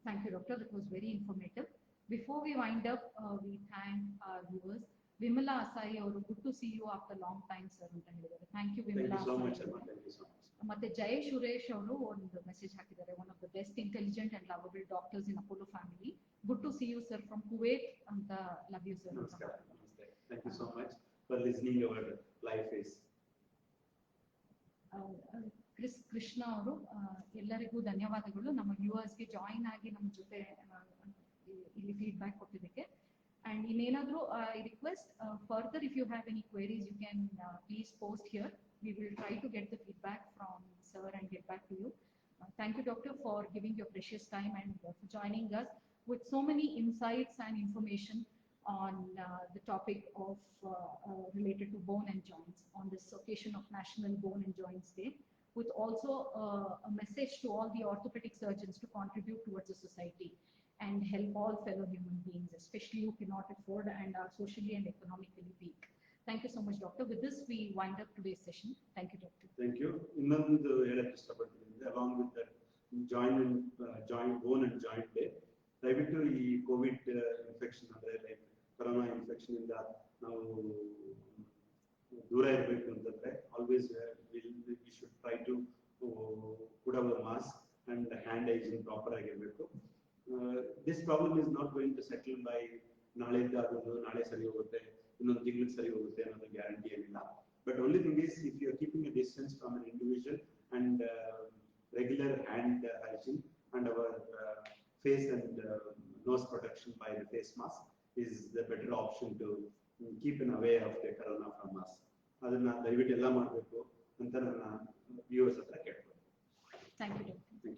Thank you, doctor. That was very informative. Before we wind up, we thank our viewers. Vimala Asai ಅವರು good to see you after long time sir ಅಂತ ಹೇಳಿದ್ದಾರೆ. Thank you Vimala Thank you so Asai. much, Amma. Thank you so much. ಮತ್ತೆ ಜಯ ಸುರೇಶ್ ಅವರು ಒಂದು ಮೆಸೇಜ್ ಹಾಕಿದ್ದಾರೆ. One of the best intelligent and lovable doctors in Apollo family. Good to see you sir from Kuwait ಅಂತ love you sir. Namaskar. Namaste. Thank you so much for listening our live face. Krishna ಅವರು ಎಲ್ಲರಿಗೂ ಧನ್ಯವಾದಗಳು ನಮ್ಮ ವ್ಯೂವರ್ಸ್ಗೆ ಜಾಯಿನ್ ಆಗಿ ನಮ್ಮ ಜೊತೆ ಇಲ್ಲಿ ಫೀಡ್ಬ್ಯಾಕ್ ಕೊಟ್ಟಿದ್ದಕ್ಕೆ. And ಇನ್ನೇನಾದರೂ I request further if you have any queries you can please post here. We will try to get the feedback from sir and get back to you. Thank you doctor for giving your precious time and for joining us with so many insights and information on the topic of related to bone and joints on this occasion of National Bone and Joints Day, with also a message to all the orthopedic surgeons to contribute towards the society and help all fellow human beings, especially who cannot afford and are socially and economically weak. Thank you so much, doctor. With this, we wind up today's session. Thank you, doctor. Thank you. ಇನ್ನೊಂದು ಹೇಳಕ್ಕೆ ಇಷ್ಟಪಡ್ತೀನಿ, along with that joint bone and joint day, ದಯವಿಟ್ಟು ಈ ಕೋವಿಡ್ ಇನ್ಫೆಕ್ಷನ್ ಅಂದ್ರೆ ಲೈಕ್ ಕೊರೋನಾ ಇನ್ಫೆಕ್ಷನ್ ಇಂದ ನಾವು ದೂರ ಇರಬೇಕು ಅಂತಂದ್ರೆ always we should try to put our mask and hand hygiene proper ಆಗಿರಬೇಕು. This problem is not going to settle by ನಾಳೆಯಿಂದ ಆಗೋದು ನಾಳೆ ಸರಿ ಹೋಗುತ್ತೆ, ಇನ್ನೊಂದು ತಿಂಗಳಿಗೆ ಸರಿ ಹೋಗುತ್ತೆ ಅನ್ನೋದು ಗ್ಯಾರಂಟಿ ಏನಿಲ್ಲ. But only thing is if you are keeping a distance from an individual and regular hand hygiene and our face and nose protection by the face mask is the better option to keep an away of the corona from us. ಅದನ್ನ ದಯವಿಟ್ಟು ಎಲ್ಲ ಮಾಡಬೇಕು ಅಂತ ನನ್ನ ವ್ಯೂವರ್ಸ್ ಹತ್ರ ಕೇಳ್ತೀನಿ. Thank you, doctor.